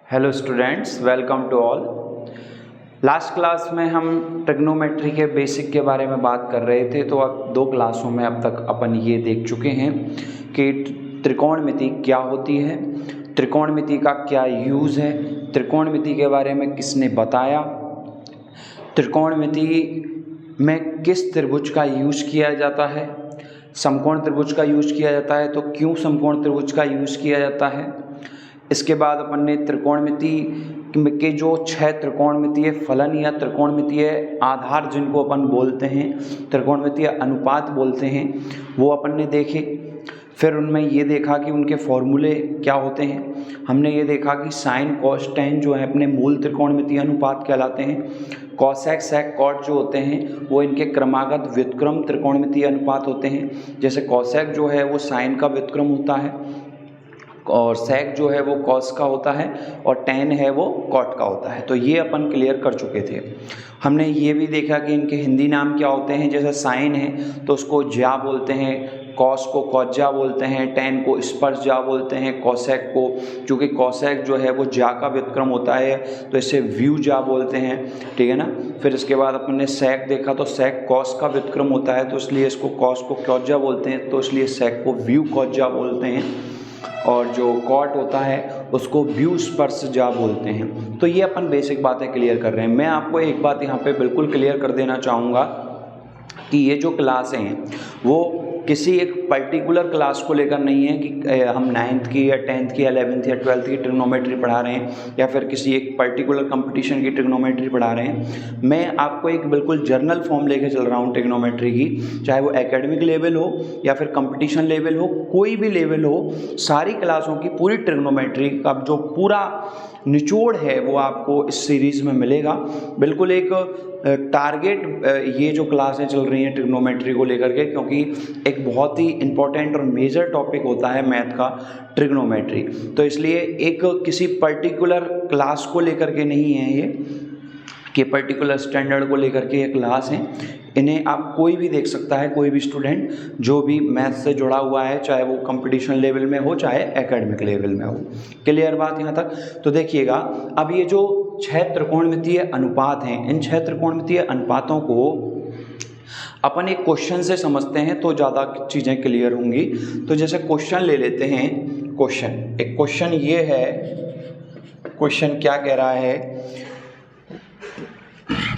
Hello students, welcome to all. Last class में हम trigonometry के बेसिक के बारे में बात कर रहे थे। तो अब 2 क्लासों में अब तक अपन ये देख चुके हैं कि त्रिकोणमिति क्या होती है, त्रिकोणमिति का क्या यूज़ है, त्रिकोणमिति के बारे में किसने बताया, त्रिकोणमिति में किस त्रिभुज का यूज़ किया जाता है, समकोण त्रिभुज का यूज़ किया जाता है तो क्यों समकोण त्रिभुज का यूज़ किया जाता है। इसके बाद अपन ने त्रिकोणमिति के जो 6 त्रिकोणमितीय फलन या त्रिकोणमितीय आधार जिनको अपन बोलते हैं, त्रिकोणमितीय अनुपात बोलते हैं, वो अपन ने देखे। फिर उनमें ये देखा कि उनके फॉर्मूले क्या होते हैं। हमने ये देखा कि साइन कॉस टेन जो है अपने मूल त्रिकोणमितीय अनुपात कहलाते हैं। कॉसेक सेक कॉट जो होते हैं वो इनके क्रमागत व्युत्क्रम त्रिकोणमितीय अनुपात होते हैं। जैसे कॉसेक जो है वो साइन का व्युत्क्रम होता है और सेक जो है वो कॉस का होता है और टेन है वो कॉट का होता है। तो ये अपन क्लियर कर चुके थे। हमने ये भी देखा कि इनके हिंदी नाम क्या होते हैं। जैसे साइन है तो उसको ज्या बोलते हैं, कॉस को कॉज्या बोलते हैं, टेन को स्पर्श ज्या बोलते हैं, कॉसेक को, चूँकि कॉसेक जो है वो ज्या का व्युत्क्रम होता है तो इसे व्यू ज्या बोलते हैं, ठीक है ना। फिर इसके बाद अपन ने सेक देखा तो सेक कॉस का व्युत्क्रम होता है तो इसलिए इसको कॉस को कॉज्या बोलते हैं, तो इसलिए सेक को व्यू कॉज्या बोलते हैं। और जो कॉट होता है उसको व्यू स्पर्श ज्या बोलते हैं। तो ये अपन बेसिक बातें क्लियर कर रहे हैं। मैं आपको एक बात यहाँ पे बिल्कुल क्लियर कर देना चाहूँगा कि ये जो क्लासें हैं वो किसी एक पर्टिकुलर क्लास को लेकर नहीं है कि हम 9th की या 10th की या 11th या 12th की ट्रिग्नोमेट्री पढ़ा रहे हैं या फिर किसी एक पर्टिकुलर कंपटीशन की ट्रिग्नोमेट्री पढ़ा रहे हैं। मैं आपको एक बिल्कुल जर्नल फॉर्म लेके चल रहा हूँ ट्रिग्नोमेट्री की, चाहे वो एकेडमिक लेवल हो या फिर कंपटीशन लेवल हो, कोई भी लेवल हो, सारी क्लासों की पूरी ट्रिग्नोमेट्री का जो पूरा निचोड़ है वो आपको इस सीरीज़ में मिलेगा। बिल्कुल एक टारगेट ये जो क्लासें चल रही हैं ट्रिग्नोमेट्री को लेकर के, क्योंकि एक बहुत ही इम्पोर्टेंट और मेजर टॉपिक होता है मैथ का ट्रिग्नोमेट्री। तो इसलिए एक किसी पर्टिकुलर क्लास को लेकर के नहीं है ये कि पर्टिकुलर स्टैंडर्ड को लेकर के ये क्लास है। इन्हें आप कोई भी देख सकता है, कोई भी स्टूडेंट जो भी मैथ से जुड़ा हुआ है, चाहे वो कंपटीशन लेवल में हो चाहे एकेडमिक लेवल में हो। क्लियर बात यहाँ तक। तो देखिएगा, अब ये जो 6 त्रिकोणमितीय अनुपात हैं, इन 6 त्रिकोणमितीय अनुपातों को अपन एक क्वेश्चन से समझते हैं तो ज़्यादा चीज़ें क्लियर होंगी। तो जैसे क्वेश्चन ले लेते हैं। एक क्वेश्चन ये है, क्वेश्चन क्या कह रहा है।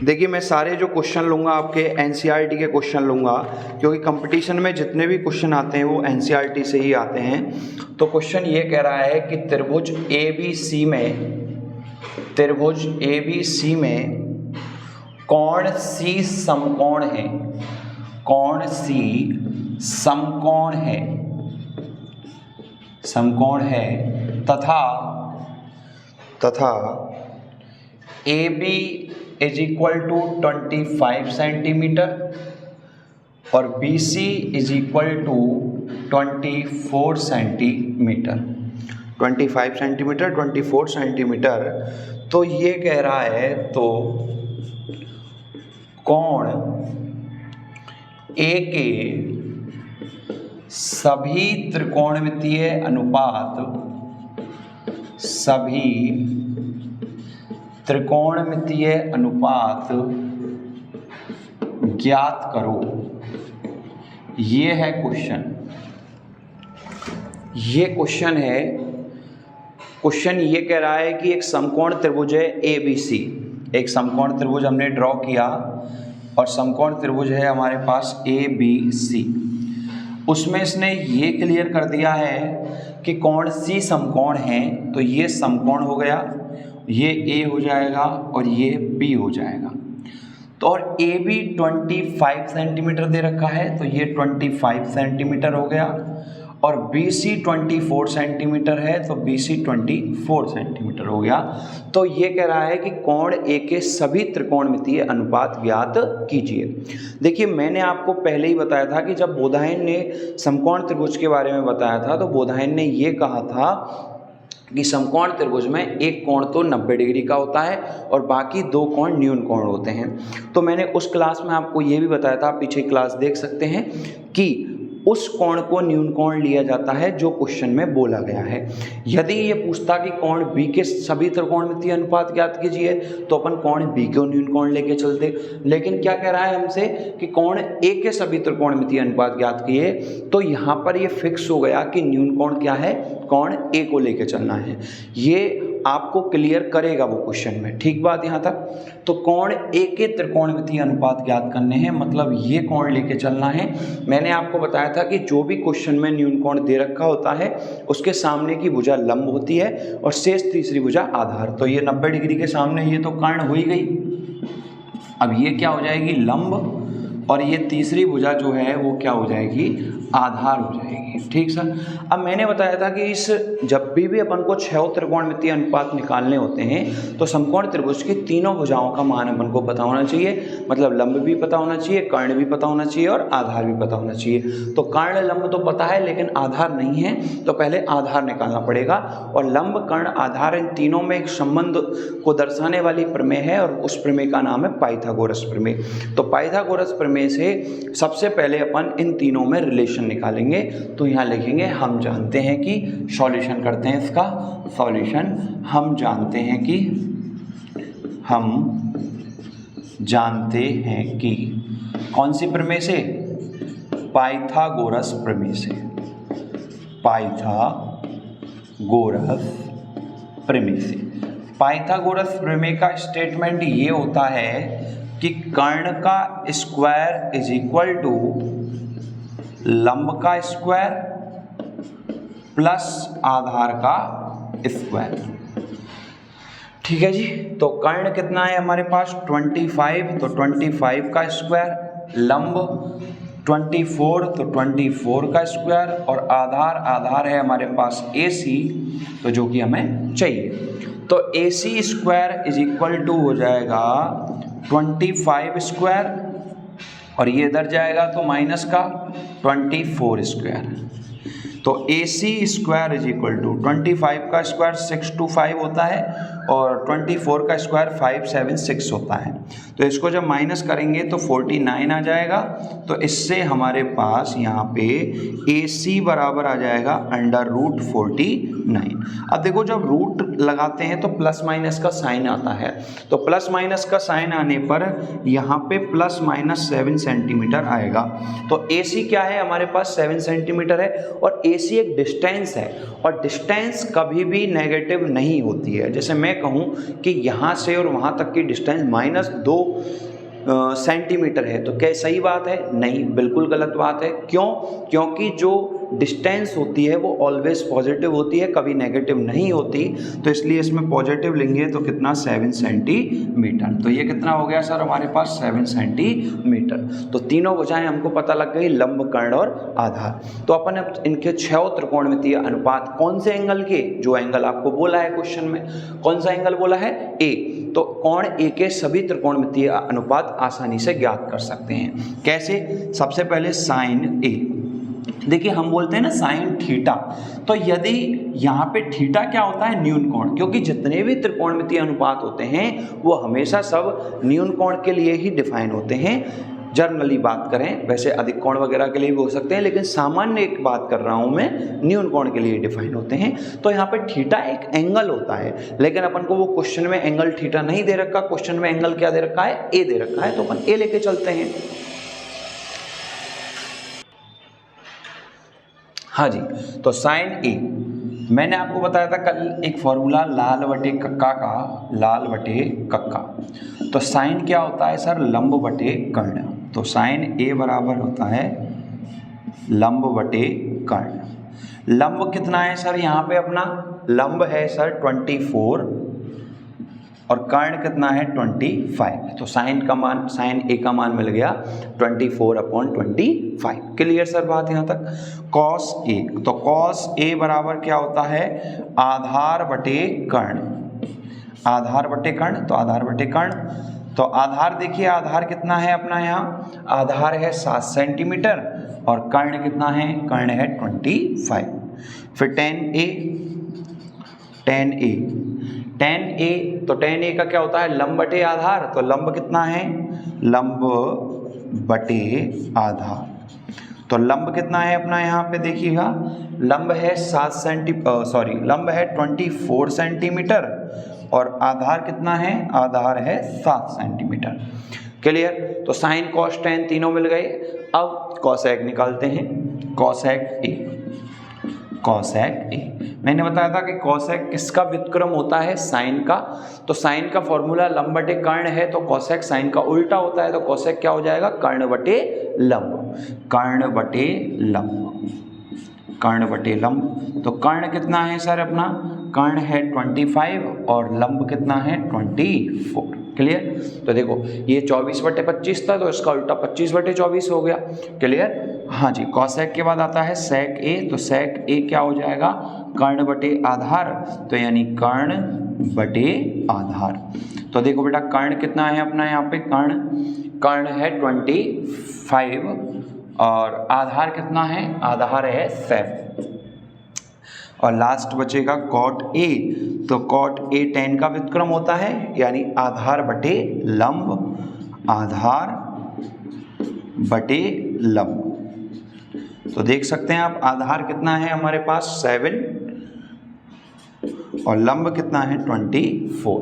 देखिए, मैं सारे जो क्वेश्चन लूँगा आपके एनसीईआरटी के क्वेश्चन लूँगा, क्योंकि कंपटीशन में जितने भी क्वेश्चन आते हैं वो एनसीईआरटी से ही आते हैं। तो क्वेश्चन ये कह रहा है कि त्रिभुज ABC में कौन सी समकोण है, कौन सी समकोण है तथा AB is equal to 25 centimetre और BC is equal to 24 centimetre. 25 centimetre, 24 centimetre. तो ये कह रहा है तो कोण A के सभी त्रिकोणमितीय अनुपात ज्ञात करो। ये है क्वेश्चन। ये क्वेश्चन है। क्वेश्चन ये कह रहा है कि एक समकोण त्रिभुज है ABC। एक समकोण त्रिभुज हमने ड्रॉ किया और समकोण त्रिभुज है हमारे पास ABC। उसमें इसने ये क्लियर कर दिया है कि कौन सी समकोण है। तो ये समकोण हो गया, ये A हो जाएगा और ये B हो जाएगा। तो और AB 25 सेंटीमीटर दे रखा है तो ये 25 सेंटीमीटर हो गया और BC 24 सेंटीमीटर है तो BC 24 सेंटीमीटर हो गया। तो ये कह रहा है कि कोण A के सभी त्रिकोणमितीय अनुपात ज्ञात कीजिए। देखिए, मैंने आपको पहले ही बताया था कि जब बोधायन ने समकोण त्रिभुज के बारे में बताया था तो बोधायन ने ये कहा था कि समकोण त्रिभुज में एक कोण तो 90 डिग्री का होता है और बाकी 2 कोण न्यून कोण होते हैं। तो मैंने उस क्लास में आपको ये भी बताया था, आप पीछे क्लास देख सकते हैं, कि उस कोण को न्यून कोण लिया जाता है जो क्वेश्चन में बोला गया है। यदि ये पूछता कि कोण बी के सभी त्रिकोणमितीय अनुपात ज्ञात कीजिए तो अपन कोण बी को न्यून कोण लेके चलते, लेकिन क्या कह रहा है हमसे कि कोण ए के सभी त्रिकोणमितीय अनुपात ज्ञात किए, तो यहाँ पर ये फिक्स हो गया कि न्यून कोण क्या है, कोण ए को लेके चलना है। ये आपको क्लियर करेगा वो क्वेश्चन में, ठीक बात यहाँ तक। तो कोण ए के त्रिकोणमितीय अनुपात ज्ञात करने हैं, मतलब ये कोण लेके चलना है। मैंने आपको बताया था कि जो भी क्वेश्चन में न्यून कोण दे रखा होता है उसके सामने की भुजा लंब होती है और शेष तीसरी भुजा आधार। तो ये 90 डिग्री के सामने ये तो कर्ण हो ही गई, अब ये क्या हो जाएगी, लंब, और ये तीसरी भुजा जो है वो क्या हो जाएगी, आधार हो जाएगी। ठीक सर। अब मैंने बताया था कि इस जब भी अपन को 6 त्रिकोणमितीय अनुपात निकालने होते हैं तो समकोण त्रिभुज की तीनों भुजाओं का मान अपन को पता होना चाहिए, मतलब लंब भी पता होना चाहिए, कर्ण भी पता होना चाहिए और आधार भी पता होना चाहिए। तो कर्ण लंब तो पता है लेकिन आधार नहीं है, तो पहले आधार निकालना पड़ेगा। और लंब, कर्ण, आधार, इन तीनों में एक संबंध को दर्शाने वाली प्रमेय है और उस प्रमेय का नाम है पाइथागोरस प्रमेय। तो पाइथागोरस प्रमेय से सबसे पहले अपन इन तीनों में रिलेशन निकालेंगे। तो यहाँ लिखेंगे हम जानते हैं कि, सॉल्यूशन करते हैं इसका, सॉल्यूशन, हम जानते हैं कि, हम जानते हैं कि, कौन सी प्रमेय से, पाइथागोरस प्रमेय से, पाइथागोरस प्रमेय से। पाइथागोरस प्रमेय का स्टेटमेंट ये होता है कि कर्ण का स्क्वायर इज इक्वल टू लंब का स्क्वायर प्लस आधार का स्क्वायर। ठीक है जी। तो कर्ण कितना है हमारे पास 25, तो 25 का स्क्वायर, लंब 24, तो 24 का स्क्वायर, और आधार है हमारे पास AC, तो जो कि हमें चाहिए। तो AC square is equal to हो जाएगा 25 स्क्वायर, और ये इधर जाएगा तो माइनस का 24 स्क्वायर। तो AC square is equal to 25 का स्क्वायर 625 होता है और 24 का स्क्वायर 576 होता है। तो इसको जब माइनस करेंगे तो 49 आ जाएगा। तो इससे हमारे पास यहाँ पे AC बराबर आ जाएगा √49। अब देखो जब रूट लगाते हैं तो प्लस माइनस का साइन आता है, तो प्लस माइनस का साइन आने पर यहाँ पे प्लस माइनस 7 सेंटीमीटर आएगा। तो AC क्या है हमारे पास 7 सेंटीमीटर है, और AC एक डिस्टेंस है, और डिस्टेंस कभी भी नेगेटिव नहीं होती है। जैसे मैं कहूँ कि यहाँ से और वहाँ तक की डिस्टेंस -2 सेंटीमीटर है, तो क्या सही बात है? नहीं, बिल्कुल गलत बात है। क्यों? क्योंकि जो डिस्टेंस होती है वो ऑलवेज पॉजिटिव होती है, कभी नेगेटिव नहीं होती। तो इसलिए इसमें पॉजिटिव लेंगे तो कितना 7 सेंटीमीटर। तो ये कितना हो गया सर हमारे पास 7 सेंटीमीटर। तो तीनों भुजाएं हमको पता लग गई, लंब, कर्ण और आधार। तो अपन अब इनके 6 त्रिकोणमितीय अनुपात कौन से एंगल के, जो एंगल आपको बोला है क्वेश्चन में, कौन सा एंगल बोला है? ए। तो कोण ए के सभी त्रिकोणमितीय अनुपात आसानी से ज्ञात कर सकते हैं। कैसे? सबसे पहले साइन ए। देखिए हम बोलते हैं ना साइन थीटा, तो यदि यहाँ पे थीटा क्या होता है? न्यून कोण। क्योंकि जितने भी त्रिकोणमितीय अनुपात होते हैं वो हमेशा सब न्यून कोण के लिए ही डिफाइन होते हैं। जनरली बात करें, वैसे अधिक कोण वगैरह के लिए भी हो सकते हैं, लेकिन सामान्य एक बात कर रहा हूं मैं, न्यून कोण के लिए डिफाइन होते हैं। तो यहाँ पे थीटा एक एंगल होता है, लेकिन अपन को वो क्वेश्चन में एंगल थीटा नहीं दे रखा, क्वेश्चन में एंगल क्या दे रखा है? ए दे रखा है। तो अपन ए लेके चलते हैं। हाँ जी, तो साइन ए, मैंने आपको बताया था कल एक फॉर्मूला लाल बटे कक्का का, लाल बटे कक्का। तो साइन क्या होता है सर? लंब बटे कर्ण। तो साइन ए बराबर होता है लंब बटे कर्ण। लंब कितना है सर यहाँ पे अपना? लंब है सर 24 और कर्ण कितना है? 25। तो साइन का मान, साइन ए का मान मिल गया 24/25। क्लियर सर बात यहाँ तक? कॉस ए, तो कॉस ए बराबर क्या होता है? आधार बटे कर्ण। आधार बटे कर्ण, तो आधार बटे कर्ण। तो आधार देखिए, आधार कितना है अपना यहाँ? आधार है 7 सेंटीमीटर और कर्ण कितना है? कर्ण है 25। फिर tan ए, tan ए, tan ए, तो tan ए का क्या होता है? लंब बटे आधार। तो लंब कितना है? लंब बटे आधार। तो लंब कितना है अपना यहाँ पे देखिएगा, लंब है 24 सेंटीमीटर और आधार कितना है, आधार है 7 सेंटीमीटर। क्लियर। तो साइन कॉस टेन तीनों मिल गए। अब कॉसेक निकालते हैं, कॉसेक ए। कॉसेक ए मैंने बताया था कि कॉसेक किसका व्युत्क्रम होता है, साइन का। तो साइन का फॉर्मूला लंब बटे कर्ण है, तो कॉसेक साइन का उल्टा होता है, तो कॉसेक क्या हो जाएगा, कर्ण बटे लंब। कर्ण बटे लंब, कर्ण बटे लंब। तो कर्ण कितना है सर अपना, कर्ण है 25 और लंब कितना है 24। क्लियर। तो देखो ये 24/25 था, तो इसका उल्टा 25/24 हो गया। क्लियर। हाँ जी। कॉसेक के बाद आता है सेक ए, तो सेक ए क्या हो जाएगा, कर्ण बटे आधार, तो यानी कर्ण बटे आधार। तो देखो बेटा कर्ण कितना है अपना यहाँ पे, कर्ण है 25 और आधार कितना है, आधार है 7 और लास्ट बचेगा कॉट ए। तो कॉट ए tan का व्युत्क्रम होता है, यानी आधार बटे लंब, आधार बटे लंब। तो देख सकते हैं आप आधार कितना है हमारे पास 7 और लंब कितना है 24।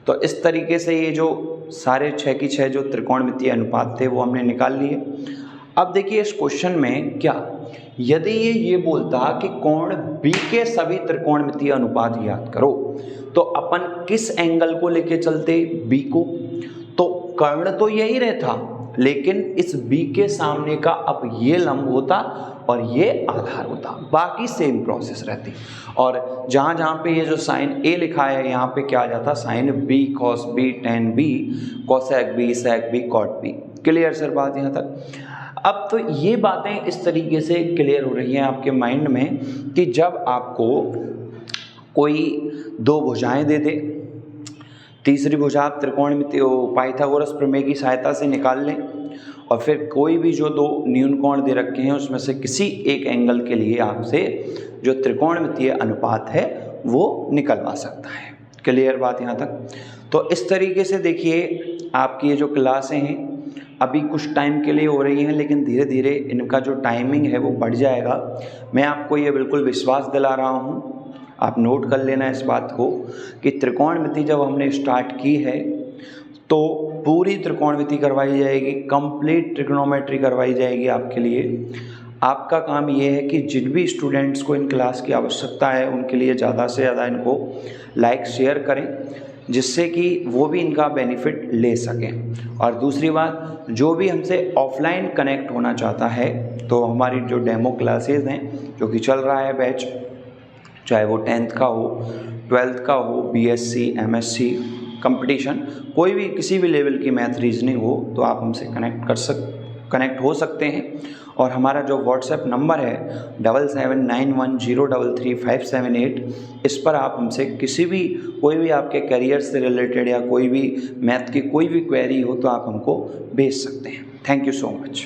तो इस तरीके से ये जो सारे 6 की 6 जो त्रिकोणमितीय अनुपात थे वो हमने निकाल लिए। अब देखिए इस क्वेश्चन में क्या, यदि ये बोलता कि कोण बी के सभी त्रिकोणमितीय अनुपात याद करो, तो अपन किस एंगल को लेके चलते, बी को। तो कर्ण तो यही रहता, लेकिन इस बी के सामने का अब ये लंब होता और ये आधार होता, बाकी सेम प्रोसेस रहती। और जहाँ जहाँ पे ये जो साइन ए लिखा है यहाँ पे क्या आ जाता, sine B cos B tan B cosec B sec B cot B. Clear sir बात यहाँ तक। अब तो ये बातें इस तरीके से क्लियर हो रही हैं आपके माइंड में कि जब आपको कोई दो भुजाएं दे दे, तीसरी भुजा आप त्रिकोणमितीय पाइथागोरस प्रमेय की सहायता से निकाल लें और फिर कोई भी जो दो न्यून कोण दे रखे हैं उसमें से किसी एक एंगल के लिए आपसे जो त्रिकोणमितीय अनुपात है वो निकलवा सकता है। क्लियर बात यहाँ तक। तो इस तरीके से देखिए आपकी ये जो क्लासें हैं अभी कुछ टाइम के लिए हो रही हैं, लेकिन धीरे धीरे इनका जो टाइमिंग है वो बढ़ जाएगा। मैं आपको ये बिल्कुल विश्वास दिला रहा हूँ, आप नोट कर लेना इस बात को कि त्रिकोणमिति जब हमने स्टार्ट की है तो पूरी त्रिकोणमिति करवाई जाएगी, कंप्लीट ट्रिग्नोमेट्री करवाई जाएगी आपके लिए। आपका काम ये है कि जिन भी स्टूडेंट्स को इन क्लास की आवश्यकता है उनके लिए ज़्यादा से ज़्यादा इनको लाइक शेयर करें, जिससे कि वो भी इनका बेनिफिट ले सकें। और दूसरी बात, जो भी हमसे ऑफलाइन कनेक्ट होना चाहता है तो हमारी जो डेमो क्लासेस हैं जो कि चल रहा है बैच, चाहे वो 10th का हो, 12th का हो, BSc MSc कंपटीशन, कोई भी किसी भी लेवल की मैथ रीजनिंग हो तो आप हमसे कनेक्ट हो सकते हैं। और हमारा जो व्हाट्सएप नंबर है 7791033578, इस पर आप हमसे किसी भी कोई भी आपके करियर से रिलेटेड या कोई भी मैथ की कोई भी क्वेरी हो तो आप हमको भेज सकते हैं। Thank you so much.